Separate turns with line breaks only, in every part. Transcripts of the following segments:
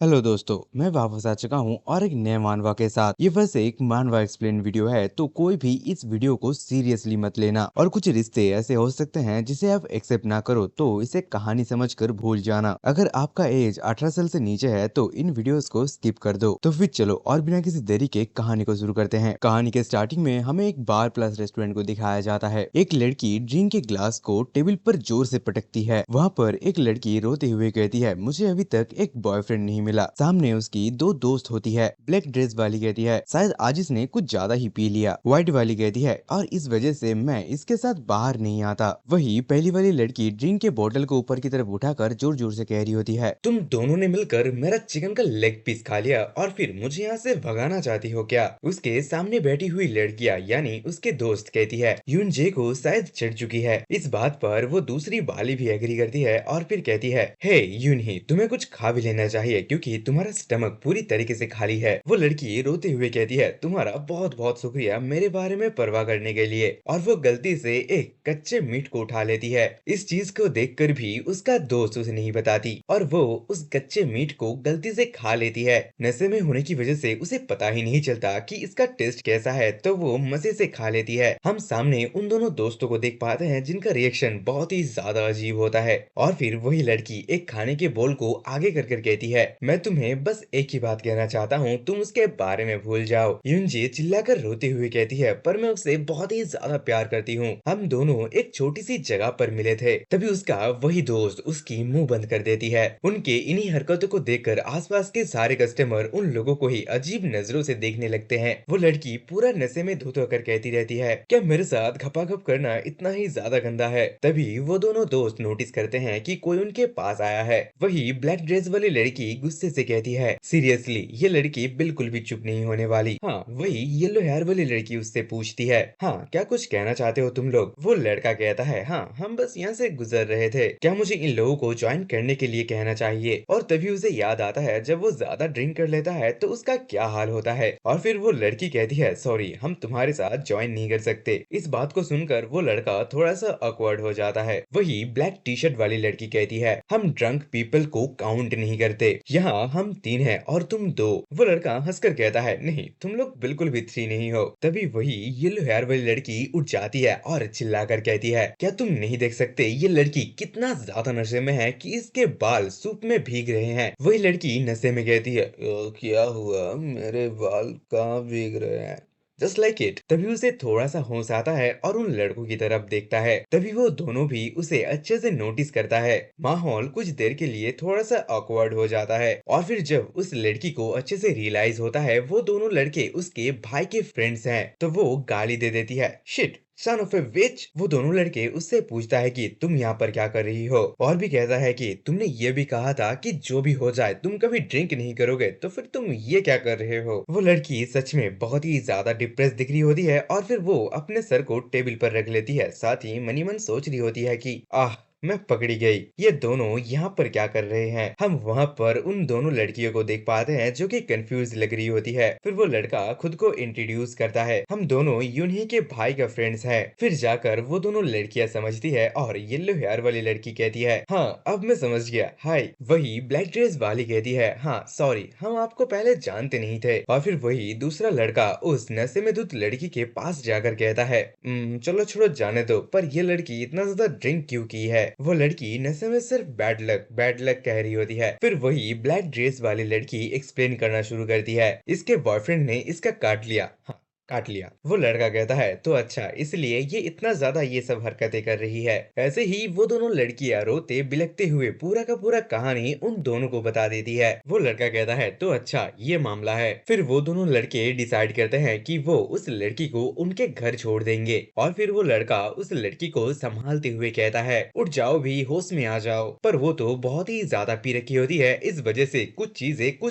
Hello दोस्तों, मैं वापस आ चुका हूँ और एक नए मानवा के साथ। ये बस एक मानवा एक्सप्लेन वीडियो है, तो कोई भी इस वीडियो को सीरियसली मत लेना। और कुछ रिश्ते ऐसे हो सकते हैं जिसे आप एक्सेप्ट ना करो तो इसे कहानी समझकर भूल जाना। अगर आपका एज 18 साल से नीचे है तो इन वीडियोस को स्किप कर दो। तो फिर चलो और बिना किसी देरी के कहानी को शुरू करते हैं। कहानी के स्टार्टिंग में हमें एक बार प्लस रेस्टोरेंट को दिखाया जाता है। एक लड़की ड्रिंक के ग्लास को टेबल पर जोर से पटकती है। वहाँ पर एक लड़की रोते हुए कहती है, मुझे अभी तक एक बॉयफ्रेंड नहीं मिला। सामने उसकी दो दोस्त होती है। ब्लैक ड्रेस वाली कहती है, शायद आज इसने कुछ ज्यादा ही पी लिया। व्हाइट वाली कहती है, और इस वजह से मैं इसके साथ बाहर नहीं आता। वही पहली वाली लड़की ड्रिंक के बोतल को ऊपर की तरफ उठाकर जोर जोर से कह रही होती है, तुम दोनों ने मिलकर मेरा चिकन का लेग पीस खा लिया और फिर मुझे यहाँ से भगाना चाहती हो क्या? उसके सामने बैठी हुई लड़कियां यानी उसके दोस्त कहती है, यूनजे को शायद चढ़ चुकी है। इस बात पर वो दूसरी वाली भी एग्री करती है और फिर कहती है, हे यूनही, तुम्हें कुछ खा भी लेना चाहिए क्योंकि तुम्हारा स्टमक पूरी तरीके से खाली है। वो लड़की रोते हुए कहती है, तुम्हारा बहुत बहुत शुक्रिया मेरे बारे में परवाह करने के लिए। और वो गलती से एक कच्चे मीट को उठा लेती है। इस चीज को देखकर भी उसका दोस्त उसे नहीं बताती और वो उस कच्चे मीट को गलती से खा लेती है। नशे में होने की वजह से उसे पता ही नहीं चलता कि इसका टेस्ट कैसा है, तो वो मजे से खा लेती है। हम सामने उन दोनों दोस्तों को देख पाते हैं जिनका रिएक्शन बहुत ही ज्यादा अजीब होता है। और फिर वही लड़की एक खाने के बोल को आगे कर कर कहती है, मैं तुम्हें बस एक ही बात कहना चाहता हूँ, तुम उसके बारे में भूल जाओ। यूनजी चिल्लाकर रोते हुए कहती है, पर मैं उससे बहुत ही ज्यादा प्यार करती हूँ। हम दोनों एक छोटी सी जगह पर मिले थे। तभी उसका वही दोस्त उसकी मुंह बंद कर देती है। उनके इन्हीं हरकतों को देखकर आसपास के सारे कस्टमर उन लोगों को ही अजीब नजरों से देखने लगते हैं। वो लड़की पूरा नशे में धुत होकर कहती रहती है, क्या मेरे साथ घपाघप करना इतना ही ज्यादा गंदा है? तभी वो दोनों दोस्त नोटिस करते हैं कि कोई उनके पास आया है। वही ब्लैक ड्रेस वाली लड़की गुस्से से कहती है, सीरियसली ये लड़की बिल्कुल भी चुप नहीं होने वाली। हाँ, वही येलो हेयर वाली लड़की उससे पूछती है, हाँ क्या कुछ कहना चाहते हो तुम लोग? वो लड़का कहता है, हाँ हम बस यहाँ से गुजर रहे थे, क्या मुझे इन लोगों को ज्वाइन करने के लिए कहना चाहिए? और तभी उसे याद आता है जब वो ज्यादा ड्रिंक कर लेता है तो उसका क्या हाल होता है। और फिर वो लड़की कहती है, सॉरी हम तुम्हारे साथ ज्वाइन नहीं कर सकते। इस बात को सुनकर वो लड़का थोड़ा सा ऑकवर्ड हो जाता है। वही ब्लैक टी शर्ट वाली लड़की कहती है, हम ड्रंक पीपल को काउंट नहीं करते, यहाँ हम 3 हैं और तुम 2। वो लड़का हंसकर कहता है, नहीं तुम लोग बिल्कुल भी 3 नहीं हो। तभी वही येलो हेयर वाली लड़की उठ जाती है और चिल्लाकर कहती है, क्या तुम नहीं देख सकते ये लड़की कितना ज्यादा नशे में है कि इसके बाल सूप में भीग रहे हैं? वही लड़की नशे में कहती है, क्या हुआ, मेरे बाल कहाँ भीग रहे हैं? Just like it. तभी उसे थोड़ा सा होश आता है और उन लड़कों की तरफ देखता है। तभी वो दोनों भी उसे अच्छे से नोटिस करता है। माहौल कुछ देर के लिए थोड़ा सा ऑकवर्ड हो जाता है। और फिर जब उस लड़की को अच्छे से रियलाइज होता है वो दोनों लड़के उसके भाई के फ्रेंड्स हैं, तो वो गाली दे देती है, शिट सन ऑफ ए विच। वो दोनों लड़के उससे पूछता है कि तुम यहाँ पर क्या कर रही हो? और भी कहता है कि तुमने ये भी कहा था कि जो भी हो जाए तुम कभी ड्रिंक नहीं करोगे, तो फिर तुम ये क्या कर रहे हो? वो लड़की सच में बहुत ही ज्यादा डिप्रेस दिख रही होती है और फिर वो अपने सर को टेबल पर रख लेती है। साथ ही मनी मन सोच रही होती है कि आह, मैं पकड़ी गई, ये दोनों यहाँ पर क्या कर रहे हैं? हम वहाँ पर उन दोनों लड़कियों को देख पाते हैं जो कि कंफ्यूज लग रही होती है। फिर वो लड़का खुद को इंट्रोड्यूस करता है, हम दोनों यूनही के भाई का फ्रेंड्स हैं। फिर जाकर वो दोनों लड़कियां समझती है और येलो हेयर वाली लड़की कहती है, हाँ अब मैं समझ गया, हाय। वही ब्लैक ड्रेस वाली कहती है, हाँ सॉरी हम आपको पहले जानते नहीं थे। और फिर वही दूसरा लड़का उस नशे में धुत लड़की के पास जाकर कहता है, चलो छोड़ो जाने दो, पर ये लड़की इतना ज्यादा ड्रिंक क्यों की है? वो लड़की नशे में सिर्फ बैड लक कह रही होती है। फिर वही ब्लैक ड्रेस वाली लड़की एक्सप्लेन करना शुरू करती है, इसके बॉयफ्रेंड ने इसका काट लिया। हाँ, काट लिया। वो लड़का कहता है, तो अच्छा इसलिए ये इतना ज्यादा ये सब हरकतें कर रही है। ऐसे ही वो दोनों लड़कियां रोते बिलखते हुए पूरा का पूरा कहानी उन दोनों को बता देती है। वो लड़का कहता है, तो अच्छा ये मामला है। फिर वो दोनों लड़के डिसाइड करते हैं कि वो उस लड़की को उनके घर छोड़ देंगे। और फिर वो लड़का उस लड़की को संभालते हुए कहता है, उठ जाओ भी, होश में आ जाओ। पर वो तो बहुत ही ज्यादा पी रखी होती है, इस वजह से कुछ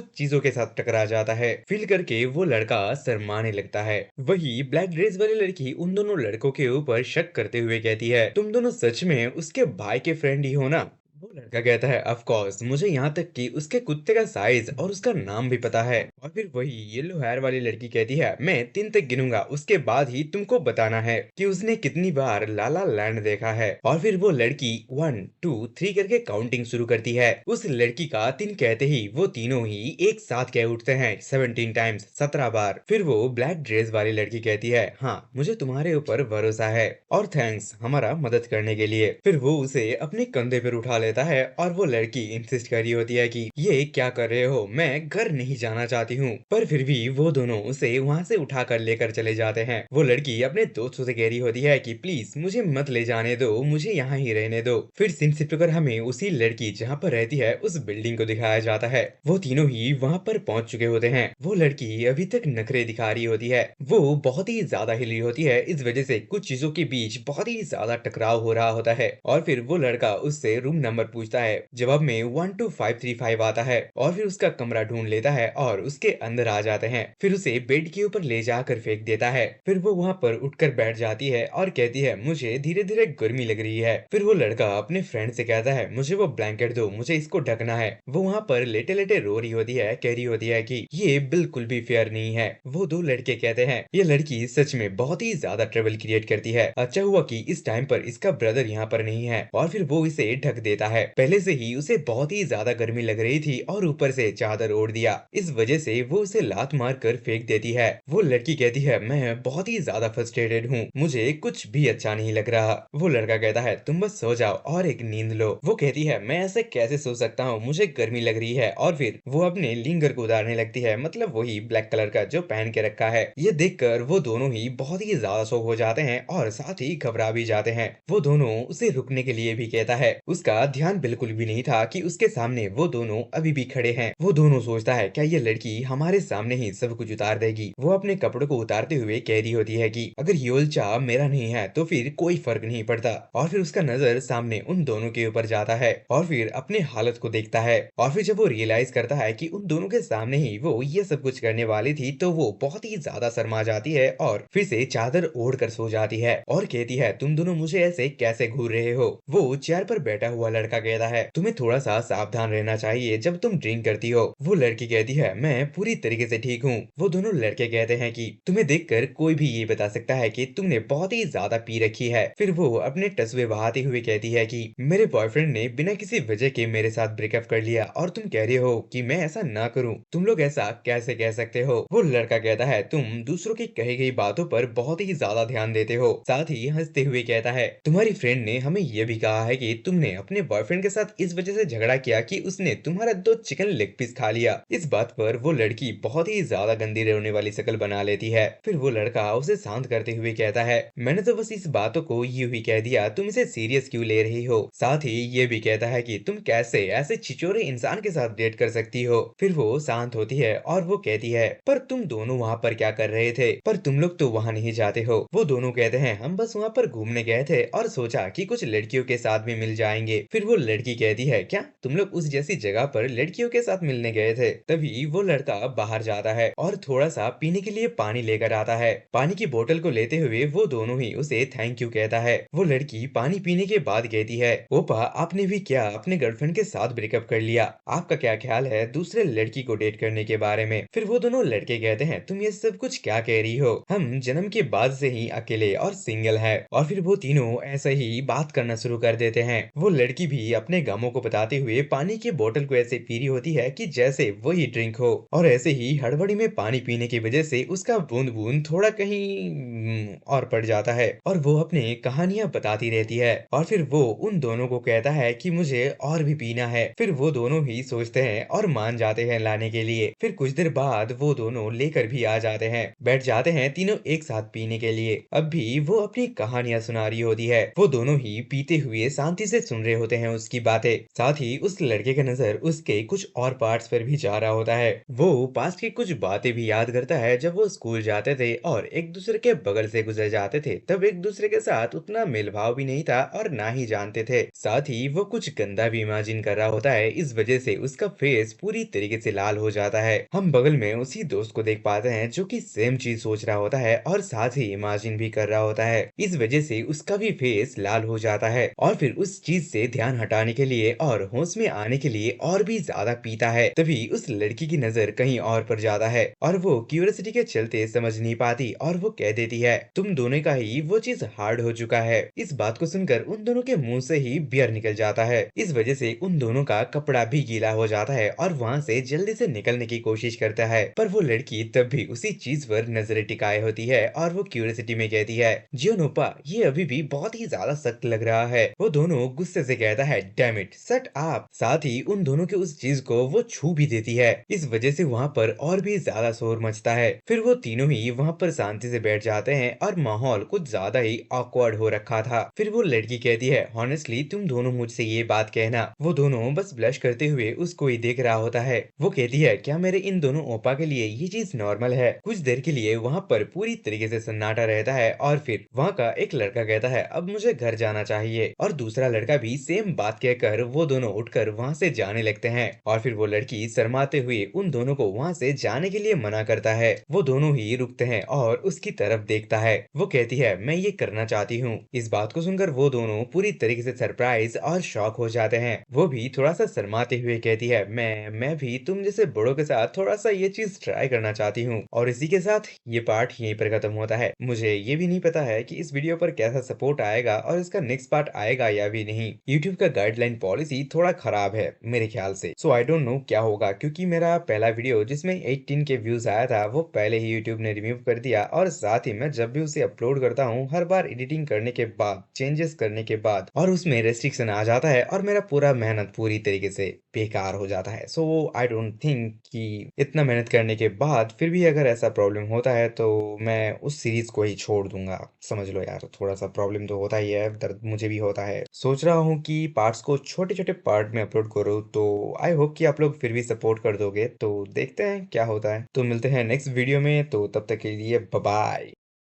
चीजों के साथ टकरा जाता है। फील करके वो लड़का शर्माने लगता है। वही ब्लैक ड्रेस वाली लड़की उन दोनों लड़कों के ऊपर शक करते हुए कहती है, तुम दोनों सच में उसके भाई के फ्रेंड ही हो ना? वो लड़का कहता है ऑफ कोर्स मुझे यहाँ तक कि उसके कुत्ते का साइज और उसका नाम भी पता है। और फिर वही येलो हेयर वाली लड़की कहती है मैं 3 तक गिनूंगा उसके बाद ही तुमको बताना है कि उसने कितनी बार लाला लैंड देखा है। और फिर वो लड़की 1 2 3 करके काउंटिंग शुरू करती है। उस लड़की का 3 कहते ही वो तीनों ही एक साथ कह उठते हैं 17 टाइम्स 17 बार। फिर वो ब्लैक ड्रेस वाली लड़की कहती है हाँ मुझे तुम्हारे ऊपर भरोसा है और थैंक्स हमारा मदद करने के लिए। फिर वो उसे अपने कंधे पर उठा लेता है और वो लड़की इंसिस्ट कर रही होती है कि ये क्या कर रहे हो, मैं घर नहीं जाना चाहती हूँ। पर फिर भी वो दोनों उसे वहाँ से उठा कर लेकर चले जाते हैं। वो लड़की अपने दोस्तों से कह रही होती है कि प्लीज मुझे मत ले जाने दो, मुझे यहाँ ही रहने दो। फिर सीन शिफ्ट कर हमें उसी लड़की जहाँ पर रहती है उस बिल्डिंग को दिखाया जाता है। वो तीनों ही वहाँ पर पहुंच चुके होते हैं। वो लड़की अभी तक नखरे दिखा रही होती है। वो बहुत ही ज्यादा हिली होती है, इस वजह से कुछ चीजों के बीच बहुत ही ज्यादा टकराव हो रहा होता है। और फिर वो लड़का उससे रूम नंबर पूछता है, जवाब में 12535 आता है। और फिर उसका कमरा ढूंढ लेता है और उसके अंदर आ जाते हैं। फिर उसे बेड के ऊपर ले जाकर फेंक देता है। फिर वो वहाँ पर उठकर बैठ जाती है और कहती है मुझे धीरे धीरे गर्मी लग रही है। फिर वो लड़का अपने फ्रेंड से कहता है मुझे वो ब्लैंकेट दो, मुझे इसको ढकना है। वो वहाँ पर लेटे लेटे रो रही होती है, कह रही होती है कि ये बिल्कुल भी फेयर नहीं है। वो दो लड़के कहते हैं ये लड़की सच में बहुत ही ज्यादा ट्रबल क्रिएट करती है, अच्छा हुआ कि इस टाइम पर इसका ब्रदर यहाँ पर नहीं है। और फिर वो इसे ढक देता है। पहले से ही उसे बहुत ही ज्यादा गर्मी लग रही थी और ऊपर से चादर ओढ़ दिया, इस वजह से वो उसे लात मार कर फेंक देती है। वो लड़की कहती है मैं बहुत ही ज्यादा फ्रस्ट्रेटेड हूँ, मुझे कुछ भी अच्छा नहीं लग रहा। वो लड़का कहता है तुम बस सो जाओ और एक नींद लो। वो कहती है मैं ऐसे कैसे सो सकता हूँ, मुझे गर्मी लग रही है। और फिर वो अपने लिंगर को उतारने लगती है, मतलब वही ब्लैक कलर का जो पहन के रखा है। ये देखकर वो दोनों ही बहुत ही ज्यादा शॉक हो जाते हैं और साथ ही घबरा भी जाते हैं। वो दोनों उसे रुकने के लिए भी कहता है, उसका ध्यान बिल्कुल भी नहीं था कि उसके सामने वो दोनों अभी भी खड़े हैं। वो दोनों सोचता है क्या ये लड़की हमारे सामने ही सब कुछ उतार देगी। वो अपने कपड़ों को उतारते हुए कह रही होती है कि अगर ये उलचा मेरा नहीं है तो फिर कोई फर्क नहीं पड़ता। और फिर उसका नजर सामने उन दोनों के ऊपर जाता है और फिर अपने हालत को देखता है। और फिर जब वो रियलाइज करता है कि उन दोनों के सामने ही वो ये सब कुछ करने वाली थी तो वो बहुत ही ज्यादा शर्मा जाती है और फिर से चादर ओढ़ कर सो जाती है और कहती है तुम दोनों मुझे ऐसे कैसे घूर रहे हो। वो चेयर पर बैठा हुआ लड़का कहता है तुम्हें थोड़ा सा सावधान रहना चाहिए जब तुम ड्रिंक करती हो। वो लड़की कहती है मैं पूरी तरीके से ठीक हूँ। वो दोनों लड़के कहते हैं कि तुम्हें देखकर कोई भी ये बता सकता है कि तुमने बहुत ही ज्यादा पी रखी है। फिर वो अपने टसवे बहाते हुए कहती है कि मेरे बॉयफ्रेंड ने बिना किसी वजह के मेरे साथ ब्रेकअप कर लिया और तुम कह रहे हो कि मैं ऐसा ना करूं, तुम लोग ऐसा कैसे कह सकते हो। वो लड़का कहता है तुम दूसरों की कही गई बातों पर बहुत ही ज्यादा ध्यान देते हो। साथ ही हंसते हुए कहता है तुम्हारी फ्रेंड ने हमें यह भी कहा है कि तुमने अपने बॉयफ्रेंड के साथ इस वजह से झगड़ा किया कि उसने तुम्हारा 2 चिकन लेग पीस खा लिया। इस बात पर वो लड़की बहुत ही ज्यादा गंदी रोने वाली शक्ल बना लेती है। फिर वो लड़का उसे शांत करते हुए कहता है मैंने तो बस इस बातों को यूं ही कह दिया, तुम इसे सीरियस क्यों ले रही हो। साथ ही ये भी कहता है कि तुम कैसे ऐसे छिचोरे इंसान के साथ डेट कर सकती हो। फिर वो शांत होती है और वो कहती है पर तुम दोनों वहाँ पर क्या कर रहे थे, पर तुम लोग तो वहाँ नहीं जाते हो। वो दोनों कहते हैं हम बस वहाँ पर घूमने गए थे और सोचा कि कुछ लड़कियों के साथ भी मिल जाएंगे। फिर वो लड़की कहती है क्या तुम लोग उस जैसी जगह पर लड़कियों के साथ मिलने गए थे। तभी वो लड़का बाहर जाता है और थोड़ा सा पीने के लिए पानी लेकर आता है। पानी की बोतल को लेते हुए वो दोनों ही उसे थैंक यू कहता है। वो लड़की पानी पीने के बाद कहती है ओपा आपने भी क्या अपने गर्लफ्रेंड के साथ ब्रेकअप कर लिया, आपका क्या ख्याल है दूसरे लड़की को डेट करने के बारे में। फिर वो दोनों लड़के कहते हैं तुम ये सब कुछ क्या कह रही हो, हम जन्म के बाद से ही अकेले और सिंगल है। और फिर वो तीनों ऐसे ही बात करना शुरू कर देते हैं। वो लड़की भी अपने गमों को बताते हुए पानी की बोतल को ऐसे पी रही होती है कि जैसे वही ड्रिंक हो। और ऐसे ही हड़बड़ी में पानी पीने की वजह से उसका बूंद बूंद थोड़ा कहीं और पड़ जाता है और वो अपनी कहानियां बताती रहती है। और फिर वो उन दोनों को कहता है कि मुझे और भी पीना है। फिर वो दोनों ही सोचते हैं और मान जाते हैं लाने के लिए। फिर कुछ देर बाद वो दोनों लेकर भी आ जाते हैं, बैठ जाते हैं तीनों एक साथ पीने के लिए। अब भी वो अपनी कहानियां सुना रही होती है। वो दोनों ही पीते हुए शांति से सुन रहे होते हैं उसकी बातें। साथ ही उस लड़के का नजर उसके कुछ और पार्ट्स पर भी जा रहा होता है। वो पास की कुछ बातें भी याद करता है जब वो स्कूल जाते थे और एक दूसरे के बगल से गुजर जाते थे, तब एक दूसरे के साथ उतना मेल भाव भी नहीं था और ना ही जानते थे। साथ ही वो कुछ गंदा भी इमेजिन कर रहा होता है, इस वजह से उसका फेस पूरी तरीके से लाल हो जाता है। हम बगल में उसी दोस्त को देख पाते हैं जो कि सेम चीज सोच रहा होता है और साथ ही इमेजिन भी कर रहा होता है। इस वजह से उसका भी फेस लाल हो जाता है और फिर उस चीज से ध्यान ध्यान हटाने के लिए और होश में आने के लिए और भी ज्यादा पीता है। तभी उस लड़की की नजर कहीं और पर जाता है और वो क्यूरियोसिटी के चलते समझ नहीं पाती और वो कह देती है तुम दोनों का ही वो चीज हार्ड हो चुका है। इस बात को सुनकर उन दोनों के मुंह से ही बियर निकल जाता है। इस वजह से उन दोनों का कपड़ा भी गीला हो जाता है और वहां से जल्दी से निकलने की कोशिश करता है, पर वो लड़की तब भी उसी चीज पर नजरें टिकाए होती है और वो क्यूरियोसिटी में कहती है जियोनोपा ये अभी भी बहुत ही ज्यादा सख्त लग रहा है। वो दोनों गुस्से से कहता है डैम इट शट अप। साथ ही उन दोनों के उस चीज को वो छू भी देती है। इस वजह से वहां पर और भी ज्यादा शोर मचता है। फिर वो तीनों ही वहां पर शांति से बैठ जाते हैं और माहौल कुछ ज्यादा ही ऑकवर्ड हो रखा था। फिर वो लड़की कहती है हॉनेस्टली तुम दोनों मुझसे ये बात कहना। वो दोनों बस ब्लश करते हुए उसको ही देख रहा होता है। वो कहती है क्या मेरे इन दोनों ओपा के लिए ये चीज नॉर्मल है। कुछ देर के लिए वहां पर पूरी तरीके से सन्नाटा रहता है और फिर वहां का एक लड़का कहता है अब मुझे घर जाना चाहिए और दूसरा लड़का भी सेम बात कहकर वो दोनों उठकर वहां से जाने लगते हैं। और फिर वो लड़की शर्माते हुए उन दोनों को वहां से जाने के लिए मना करता है। वो दोनों ही रुकते हैं और उसकी तरफ देखता है। वो कहती है मैं ये करना चाहती हूँ। इस बात को सुनकर वो दोनों पूरी तरीके से सरप्राइज और शॉक हो जाते हैं। वो भी थोड़ा सा शर्माते हुए कहती है मैं भी तुम जैसे बड़ों के साथ थोड़ा सा ये चीज ट्राई करना चाहती हूँ। और इसी के साथ ये पार्ट यहीं पर खत्म होता है। मुझे ये भी नहीं पता है कि इस वीडियो पर कैसा सपोर्ट आएगा और इसका नेक्स्ट पार्ट आएगा या भी नहीं। यूट्यूब का गाइडलाइन पॉलिसी थोड़ा खराब है मेरे ख्याल से। सो आई डोंट नो क्या होगा, क्योंकि मेरा पहला वीडियो जिसमें 18 के व्यूज आया था वो पहले ही यूट्यूब ने रिमूव कर दिया। और साथ ही मैं जब भी उसे अपलोड करता हूँ हर बार एडिटिंग करने के बाद चेंजेस करने के बाद और उसमें रेस्ट्रिक्शन आ जाता है और मेरा पूरा मेहनत पूरी तरीके से बेकार हो जाता है। सो आई डोंट थिंक कि इतना मेहनत करने के बाद फिर भी अगर ऐसा प्रॉब्लम होता है तो मैं उस सीरीज को ही छोड़ दूंगा। समझ लो यार, थोड़ा सा प्रॉब्लम तो होता ही है, दर्द मुझे भी होता है। सोच रहा हूँ कि पार्ट्स को छोटे छोटे पार्ट में अपलोड करूँ, तो आई होप कि आप लोग फिर भी सपोर्ट कर दोगे। तो देखते हैं क्या होता है। तो मिलते हैं नेक्स्ट वीडियो में, तो तब तक के लिए बाय बाय।